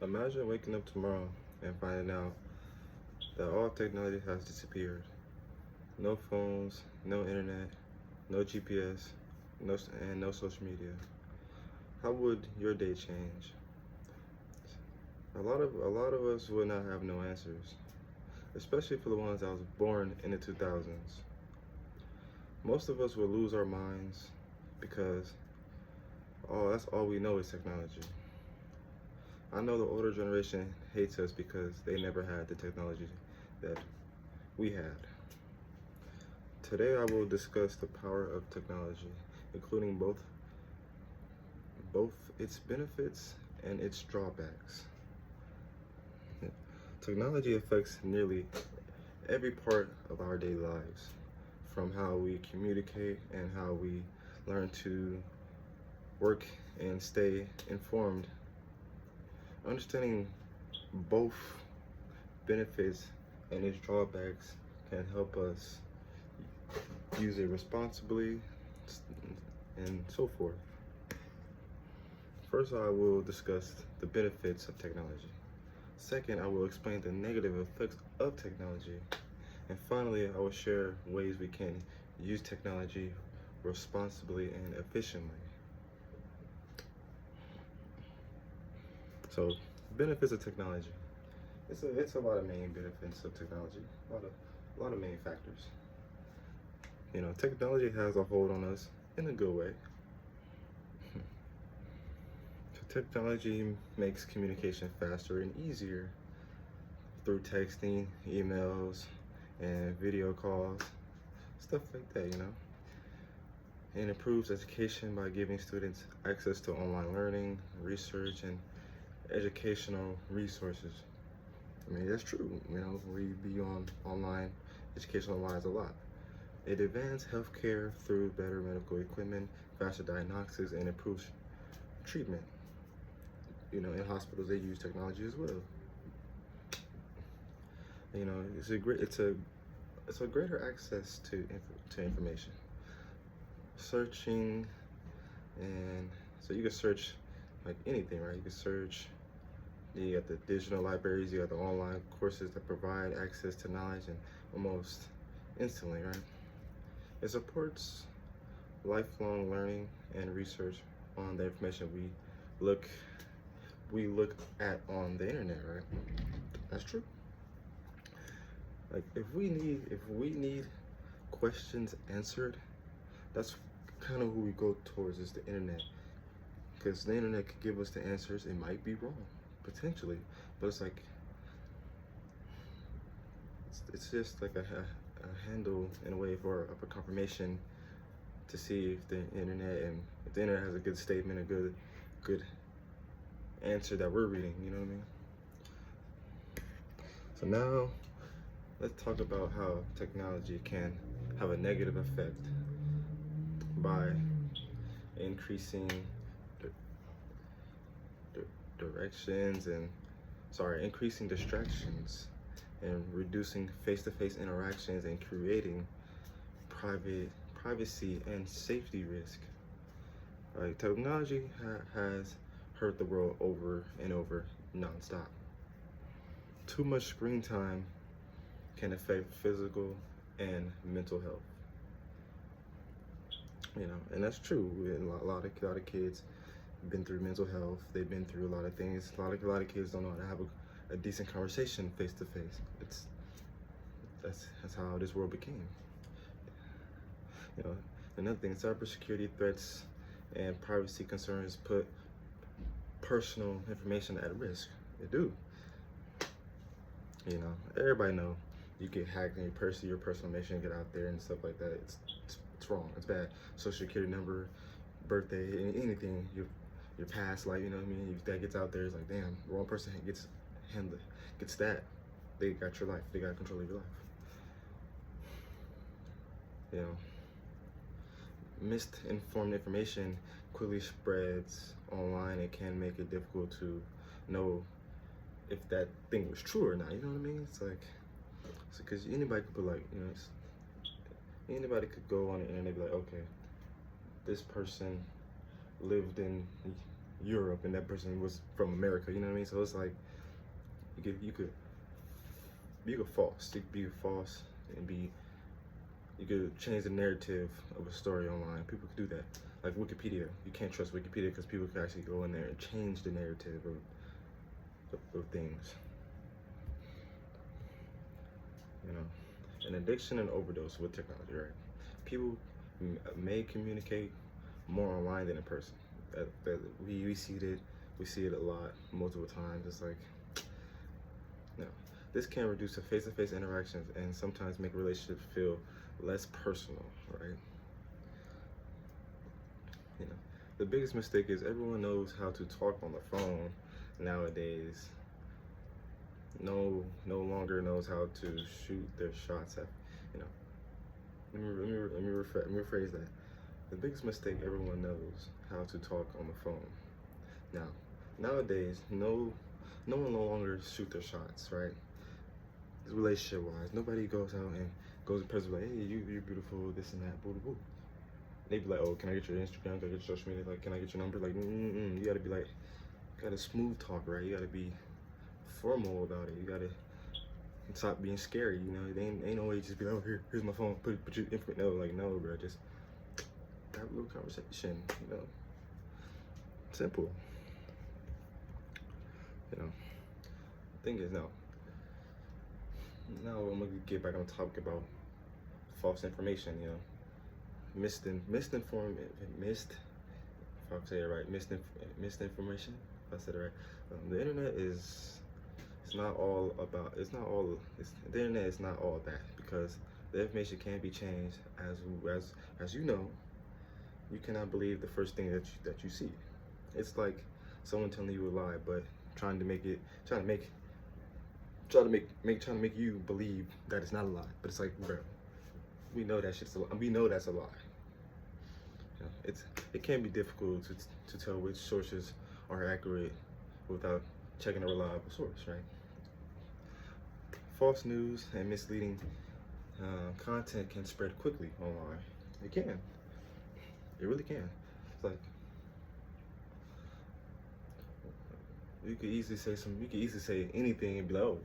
Imagine waking up tomorrow and finding out that all technology has disappeared. No phones, no internet, no GPS, and no social media. How would your day change? A lot of us would not have no answers, especially for the ones that was born in the 2000s. Most of us would lose our minds because that's all we know is technology. I know the older generation hates us because they never had the technology that we had. Today I will discuss the power of technology, including both its benefits and its drawbacks. Technology affects nearly every part of our daily lives, from how we communicate and how we learn to work and stay informed. Understanding both benefits and its drawbacks can help us use it responsibly and so forth. First, I will discuss the benefits of technology. Second, I will explain the negative effects of technology. And finally, I will share ways we can use technology responsibly and efficiently. So, benefits of technology. It's a lot of main benefits of technology. A lot of main factors. Technology has a hold on us in a good way. Technology makes communication faster and easier through texting, emails, and video calls, stuff like that. And improves education by giving students access to online learning, research, and educational resources. I mean, that's true. We be on online educational lines a lot. It advances healthcare through better medical equipment, faster diagnostics, and improves treatment. In hospitals they use technology as well. It's a greater access to information. Searching, and so you can search like anything, right? You can search. You got the digital libraries, you got the online courses that provide access to knowledge and almost instantly, right? It supports lifelong learning and research on the information we look at on the internet, right? That's true. Like if we need questions answered, that's kind of who we go towards is the internet. Because the internet could give us the answers. It might be wrong, potentially, but it's just like a handle in a way for a confirmation to see if the internet has a good statement, a good answer that we're reading. You know what I mean? So now let's talk about how technology can have a negative effect by increasing increasing distractions and reducing face-to-face interactions and creating privacy and safety risk. Like technology has hurt the world over and over nonstop. Too much screen time can affect physical and mental health. And that's true. A lot of kids been through mental health. They've been through a lot of things. A lot of kids don't know how to have a decent conversation face to face. That's how this world became. Another thing, cybersecurity threats and privacy concerns put personal information at risk. They do. Everybody know you get hacked and your personal information get out there and stuff like that. It's wrong. It's bad. Social security number, birthday, anything, your past life. You know what I mean? If that gets out there, it's like, damn, the wrong person gets that. They got your life. They got control of your life. Misinformed information quickly spreads online. It can make it difficult to know if that thing was true or not. You know what I mean? It's like, because anybody could be like, anybody could go on the internet and be like, okay, this person lived in, Europe and that person was from America. You know what I mean? So it's like you could false. You could be false and be. You could change the narrative of a story online. People could do that. Like Wikipedia, you can't trust Wikipedia because people can actually go in there and change the narrative of things. You know, an addiction and overdose with technology, right? People may communicate more online than in person. We see it a lot, multiple times. It's like, you know, this can reduce the face-to-face interactions and sometimes make relationships feel less personal, right? You know, the biggest mistake is everyone knows how to talk on the phone nowadays. No longer knows how to shoot their shots at, you know. Let me rephrase that. The biggest mistake everyone knows how to talk on the phone. Now, nowadays, no one no longer shoot their shots, right? Relationship wise, nobody goes out and goes to person like, hey, you're beautiful, this and that, boo boo. They be like, oh, can I get your Instagram? Can I get your social media? Like, can I get your number? Like, you gotta be like, you gotta smooth talk, right? You gotta be formal about it. You gotta stop being scary. You know, they ain't no way just be like, oh, here's my phone. Put your information. No, like, no, bro. Just have a little conversation. You know, simple. You know, thing is now I'm gonna get back on the topic about false information. You know, misinformation. If I say it right, misinformation. If I said it right, the internet is. The internet is not all that, because the information can be changed. As you know, you cannot believe the first thing that you see. It's like someone telling you a lie, but trying to make you believe that it's not a lie. But it's like, bro, we know that shit's a lie. We know that's a lie. You know, it can be difficult to tell which sources are accurate without checking a reliable source, right? False news and misleading content can spread quickly online. It can. It really can. It's like you could easily say anything and be like, oh,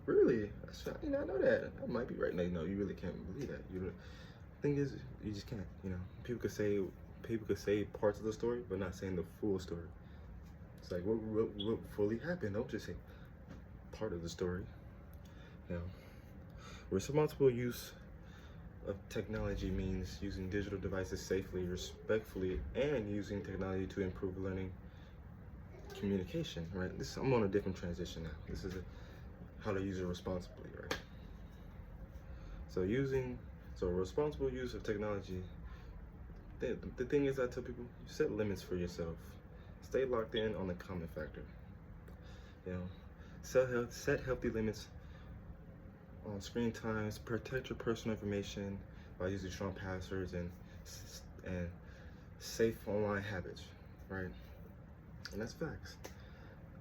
really? I did not know that. I might be right. No, you really can't believe that. Thing is, you just can't. You know, people could say parts of the story, but not saying the full story. It's like what fully happened. Don't just say part of the story. You know, responsible use of technology means using digital devices safely, respectfully, and using technology to improve learning, communication. Right. I'm on a different transition now. This is how to use it responsibly. Right. So responsible use of technology. The thing is, I tell people, set limits for yourself. Stay locked in on the common factor. You know, set healthy limits on screen times. Protect your personal information by using strong passwords and safe online habits, right? And that's facts.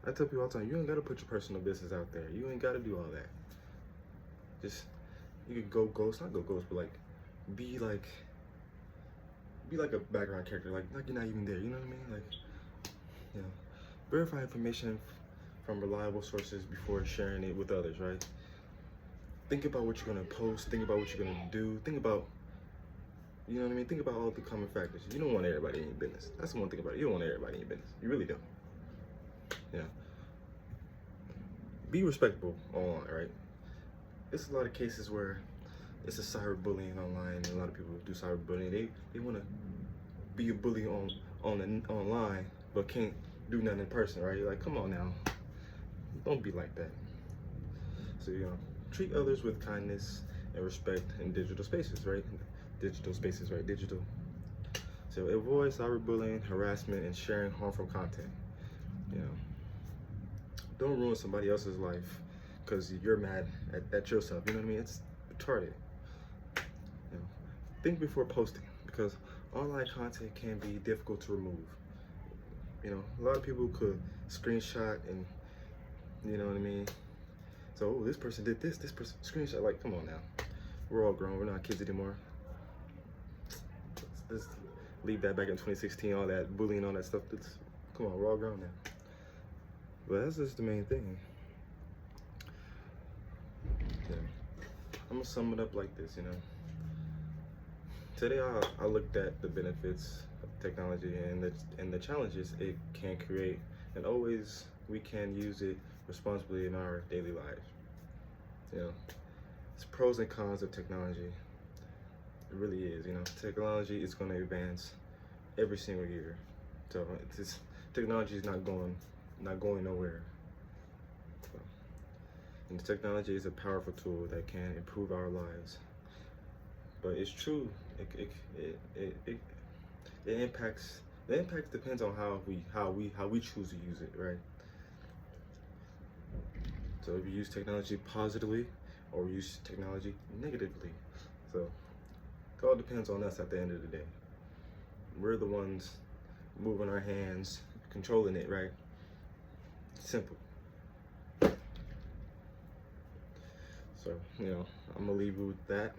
I tell people all the time, you ain't gotta put your personal business out there. You ain't gotta do all that. Just, you can go ghost, not go ghost, but like, be like a background character, like you're not even there. You know what I mean? Like, you know, verify information from reliable sources before sharing it with others, right? Think about what you're gonna post, think about what you're gonna do, think about, you know what I mean? Think about all the common factors. You don't want everybody in your business. That's the one thing about it. You don't want everybody in your business. You really don't. Yeah. Be respectable online, right? There's a lot of cases where it's a cyberbullying online, and a lot of people do cyberbullying. They wanna be a bully online, but can't do nothing in person, right? You're like, come on now. Don't be like that. So, you know, treat others with kindness and respect in digital spaces, right? Digital. So avoid cyberbullying, harassment, and sharing harmful content. You know, don't ruin somebody else's life because you're mad at yourself. You know what I mean? It's retarded. You know, think before posting, because online content can be difficult to remove. You know, a lot of people could screenshot and, you know what I mean? So, oh, this person did this person screenshot. Like, come on now. We're all grown. We're not kids anymore. Let's leave that back in 2016, all that bullying, all that stuff. Come on, we're all grown now. But that's just the main thing. Yeah. I'm gonna sum it up like this, you know. Today I looked at the benefits of technology and the challenges it can create, and always we can use it responsibly in our daily lives. You know, it's pros and cons of technology. It really is. You know, technology is going to advance every single year. So it's technology is not going nowhere. So, and technology is a powerful tool that can improve our lives. But it's true. It impacts. The impact depends on how we choose to use it, right? So if you use technology positively or use technology negatively. So it all depends on us at the end of the day. We're the ones moving our hands, controlling it, right? Simple. So, you know, I'm gonna leave you with that.